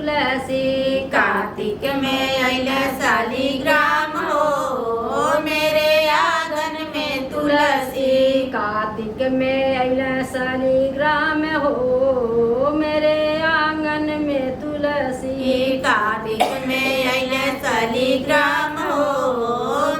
तुलसी। कार्तिक में अइल शालिग्राम हो मेरे आंगन में तुलसी। कार्तिक में अइल शालिग्राम हो मेरे आंगन में तुलसी। कार्तिक में अइल शालिग्राम हो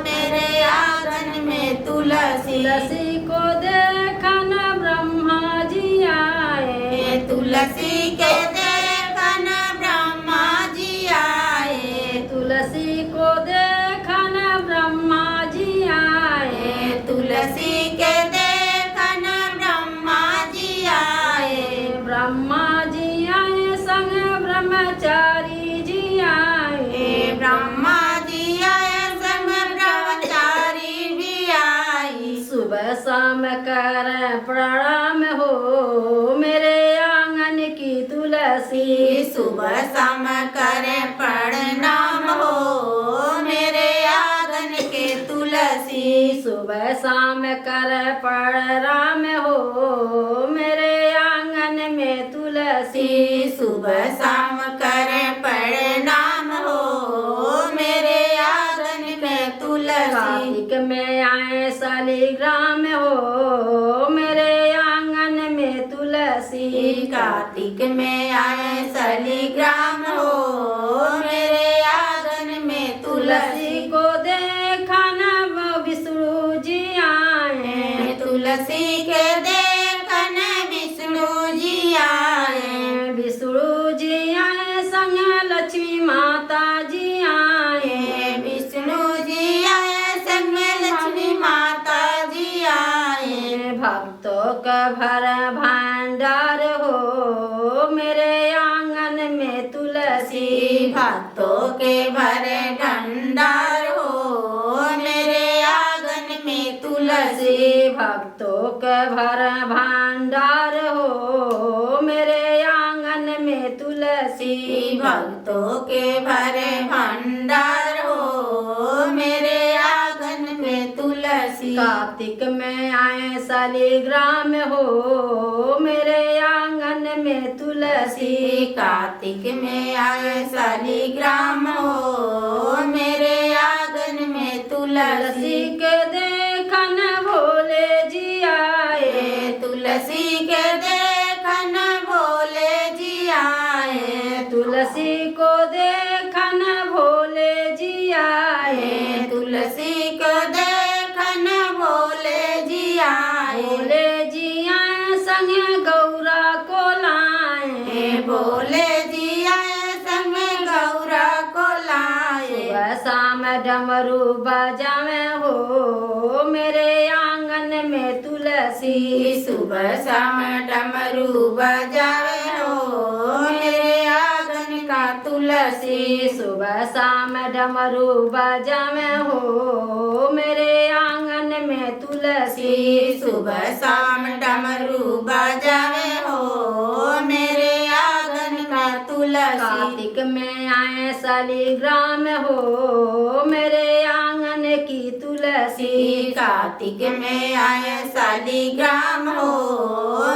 मेरे आंगन में तुलसी। तुलसी को देखन ब्रह्मा जी आए। तुलसी के देखन ब्रह्मा जी आए। तुलसी को देखन ब्रह्मा जी आए। तुलसी के देखन ब्रह्मा जी आए। ब्रह्मा जी आए संग ब्रह्मचारी जी आए। ब्रह्मा जी आए संग ब्रह्मचारी भी आई। सुबह शाम कर प्रणाम हो मेरे आंगन की तुलसी। सुबह शाम करे प्रणाम हो मेरे आंगन के तुलसी। सुबह शाम कर प्रणाम हो मेरे आंगन में तुलसी। सुबह शाम करे प्रणाम हो मेरे आंगन में तुलसी। कार्तिक में आए शालिग्राम हो मेरे आंगन में तुलसी। कार्तिक में आए शालिग्राम हो मेरे आंगन में तुलसी तुलसी। को देखन विष्णु जी आए। तुलसी के देखन विष्णु जी आए। विष्णु जी आए संग लक्ष्मी माता जी आए। विष्णु जी आए संग लक्ष्मी माता जी आए। भक्तों का भर भंडार हो मेरे आंगन में तुलसी। भक्तों के भरे भंडार हो मेरे आंगन में तुलसी। भक्तों का भर भंडार हो मेरे आंगन में तुलसी। भक्तों के भरे भंडार हो मेरे आंगन में तुलसी। कार्तिक में आए शालिग्राम हो मेरे आंगन में तुलसी। कार्तिक में आए शालिग्राम हो मेरे आंगन में तुलसी तुलसी। के देखन भोले जी आए। तुलसी के देखन भोले जी आए। तुलसी को देखन भोले जी आए। तुलसी को देखन भोले जी आए। भोले जी आए संग गौरा को लाए। भोले जी आए संग गौरा को लाए। सुबह शाम डमरू बजावे हो मेरे आंगन में तुलसी। सुबह शाम डमरू बजावे हो मेरे आंगन का तुलसी। सुबह शाम डमरू बजावे हो मेरे आंगन में तुलसी। सुबह शाम डमरू बजावे हो मेरे आंगन का तुलसी। कार्तिक में आए शालिग्राम हो मेरे आंगन की तुलसी। कार्तिक में आए शालिग्राम हो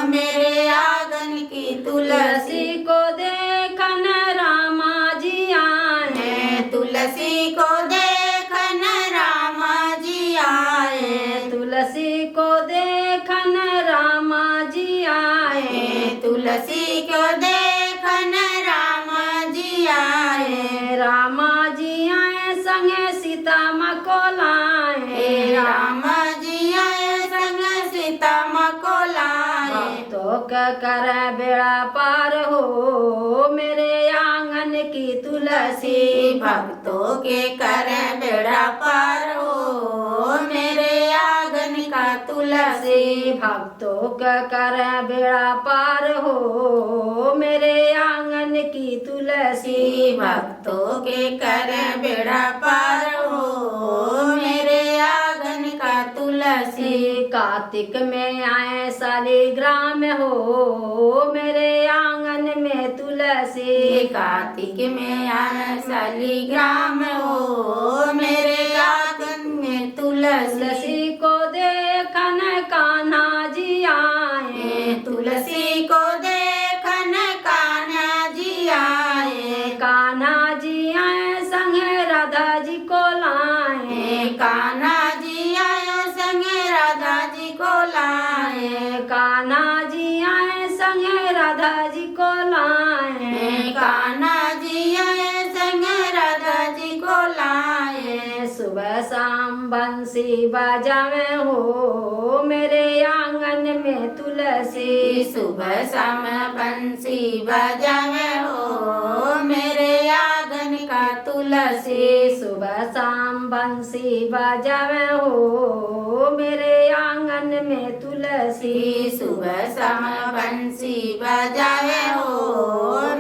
मेरे आंगन की तुलसी। तुलसी को देखन रामा जी आए। तुलसी को देखन रामा जी आए। तुलसी को देखन रामा जी आए। तुलसी को देखन रामा जी आए। रामा जी आए संग सीता माँ को लाए। रामा जी आए संग सीता माँ को लाए। भक्तों का कर बेड़ा पार हो मेरे आंगन की तुलसी। भक्तों के कर बेड़ा पार हो मेरे आंगन का तुलसी। भक्तों का कर बेड़ा पार हो मेरे आंगन की तुलसी। भक्तों के कर बेड़ा पार हो मेरे आंगन का तुलसी। कार्तिक में आए शालिग्राम हो मेरे आंगन में तुलसी। कार्तिक में आए शालिग्राम हो मेरे आंगन में तुलसी। तुलसी को देखन कान्हा जी आए। तुलसी को देखन कान्हा जी आए। कान्हा जी आए संगे राधा जी को लाए, कान्हा जी आए संगे राधा जी को लाए, कान्हा जी आए संगे राधा जी को लाए, कान्हा जी आए संगे राधा जी को लाए। सुबह शाम बंसी बजावे हो मेरे आंगन में तुलसी, सुबह शाम बंसी बजावे हो मेरे आंगन का तुलसी, सुबह शाम बंसी बजावे हो मेरे आंगन में तुलसी, सुबह शाम बंसी बजावे हो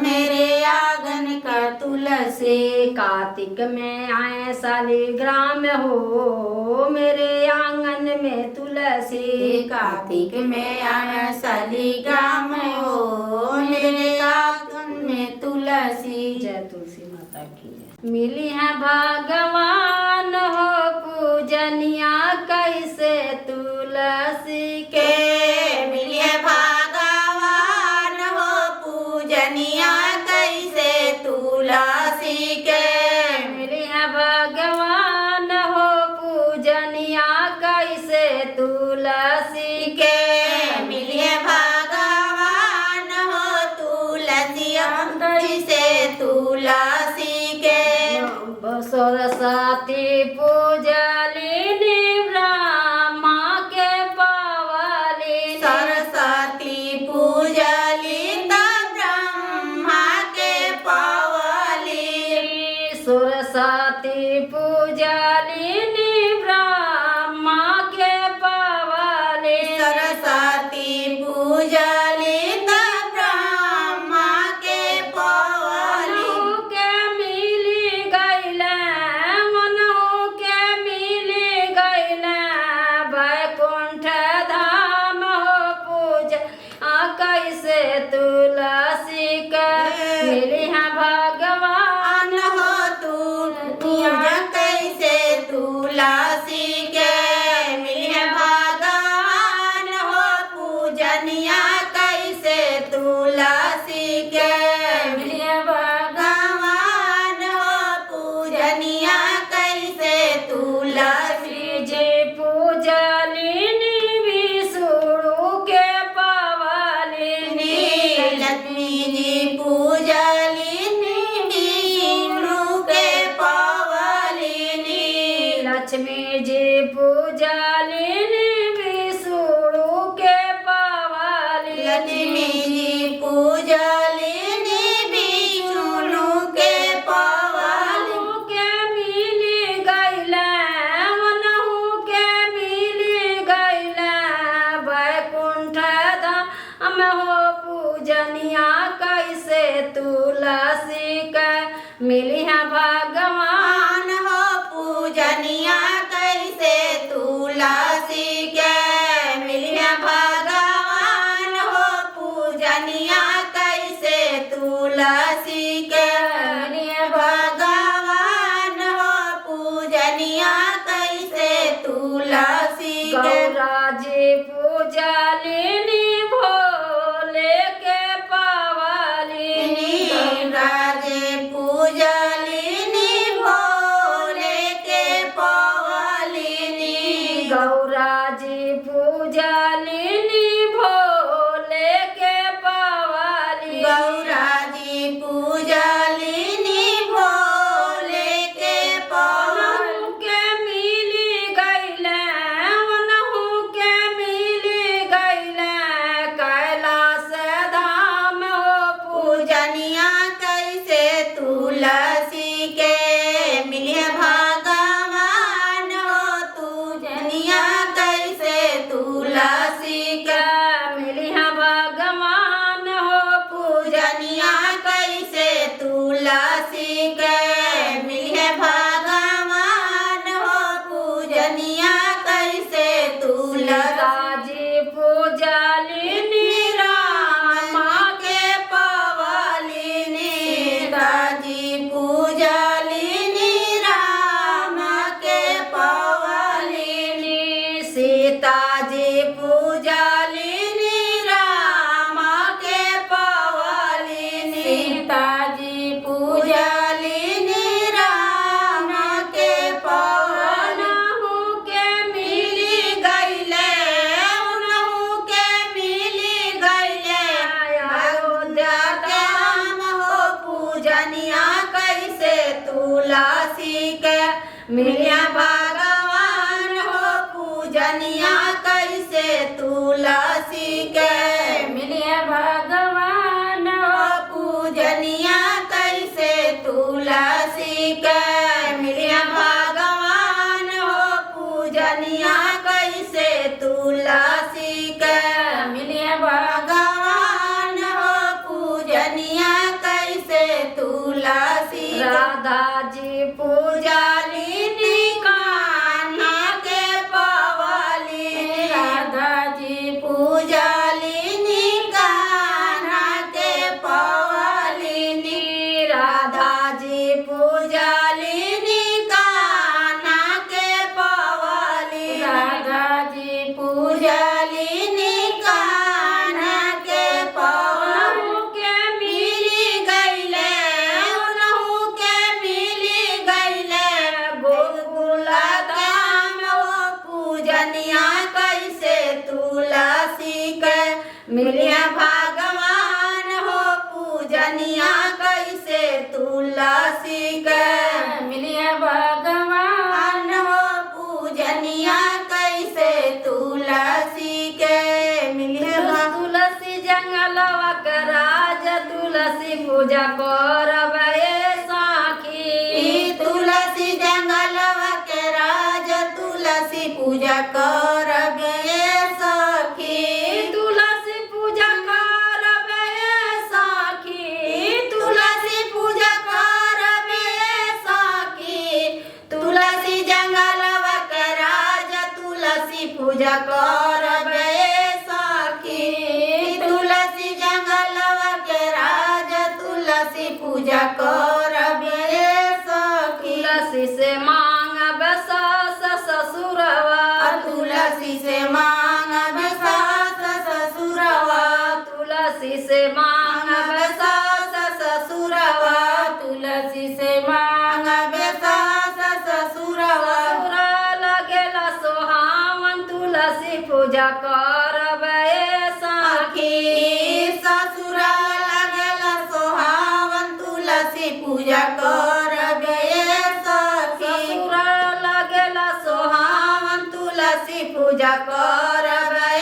मेरे आंगन का तुलसी। कार्तिक में आए शालिग्राम हो मेरे आंगन में तुलसी, कार्तिक में आए शालिग्राम हो मेरे आंगन में तुलसी। जय तुलसी माता की जय। मिली है भगवान हो पूजनिया कैसे तुलसी के, मिलिए भगवान हो पूजनिया कैसे तुलसी के, मिली है भगवान हो पूजनिया कैसे तुलसी के, मिलिए भगवान हो तुलसी कैसे तुलसी के। सरस्वती पूजलिनी ब्रह्मा के पावली, सरस्वती पूजली ब्रह्मा के पावली, सरस्वती पूजलिनी ब्रह्मा के पावली, सरस्वती पूजली ब्रह्मा के पावली। मनहु के मिली गईले, मनहु के मिली गईले वैकुंठ धाम हो पूज कैसे तुलसी के, मिली है भगवान हो तू पूजा कैसे तुलसी के, मिलिए भगवान हो पूजनिया कैसे तुलसी के, मिलिए भगवान हो पूजनिया कैसे तुलसी। जी पूजलिनी विष्णु के पावलिनी, लक्ष्मी जी पूजलिनी विष्णु के पावलिनी, लक्ष्मी जी पूजलिनी विष्णु के पावलिनी, लक्ष्मी जी पूजलिनी विष्णु के पावलिनी। मनहु के मिली गईले, मनहु के मिली गईले वैकुंठ धाम हो पूजनिया कैसे तुलसी के, मिली है भगवान मान हो पूजनिया कैसे तुलसी के, मिलिए भगवान हो पूजनिया कैसे तुलसी के, मिलिए भगवान हो पूजनिया कैसे तुलसी के। गौरा जी पूजलिनी भोले के पावलिनी, राजे पूजली तुलसी के मिलिया भगवान हो पूजनिया कैसे तुलसी के मिलिया भगवान हो पूजनिया कैसे तुलसी के मिलिया भगवान हो पूजनिया कैसे तुलसी के मिलिया भगवान हो पूजनिया कैसे तुलसी राधा जी पूजालिनी कान्हा के पवाली राधा जी पूजालिनी कान्हा के पवालिनी राधा जी पूजालिनी कान्हा के पवाली राधा जी पूजालिनी कान्हा के पवाली पूनहु के मिली गईले उनहु के मिली गईले गोकुला धाम हो पूजनिया कैसे तुलसी के मिलिया भगवान हो पूजनिया कैसे तुलसी के मिलिया भगवान हो पूजनिया कैसे तुलसी के मिलिया तुलसी जंगलवा के राज तुलसी पूजा करबे साखी तुलसी जंगलवा के राज तुलसी पूजा करबे सखी तुलसी पूजा करबे साखी तुलसी पूजा करबे सखी तुलसी जंगलवा के राज तुलसी पूजा करबे सखी तुलसी जंगलवा के राज तुलसी पूजा करबे सखी तुलसी से मांगब सास ससुरवा तुलसी से मांगब सास ससुरवा तुलसी से मांगब सास ससुरवा तुलसी से मांग मांगब सास ससुरवा ससुरा लगेला सोहावन तुलसी पूजा करबे साखी सखी ससुरा लगेला सोहावन तुलसी पूजा करबे सखी ससुरा लगेला सोहावन तुलसी पूजा करबे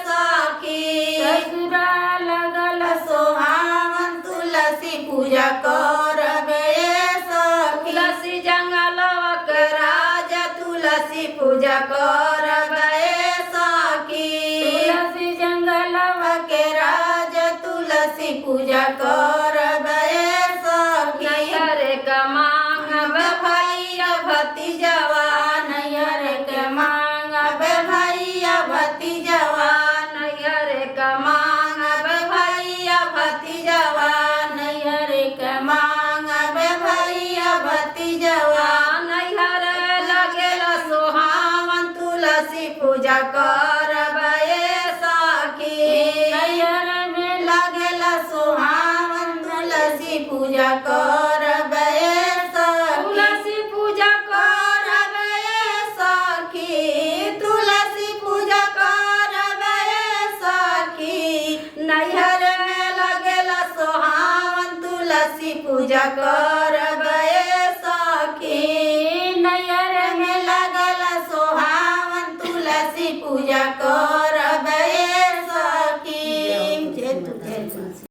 सखी ससुरा लगल सोहावन तुलसी पूजा करबे सखी तुलसी जंगलवा के राज तुलसी पूजा करबे सखी तुलसी जंगलवा के राज तुलसी पूजा करबे सखी नैहर का मांगब भैया भतीजवा नैहर के मांगब भैया भतीजवा नैहर का मांगब भैया भतीजवा नैहर का मांगब भैया भतीजवा नैहर लगेला सोहावन तुलसी पूजा करबे सखी नैहर में लगेला सोहावन तुलसी पूजा करबे सखी तुलसी पूजा करबे सखी तुलसी पूजा करबे सखी नैहर में लगेला सोहावन तुलसी पूजा करबे सखी नैहर में लगेला सोहावन तुलसी पूजा कर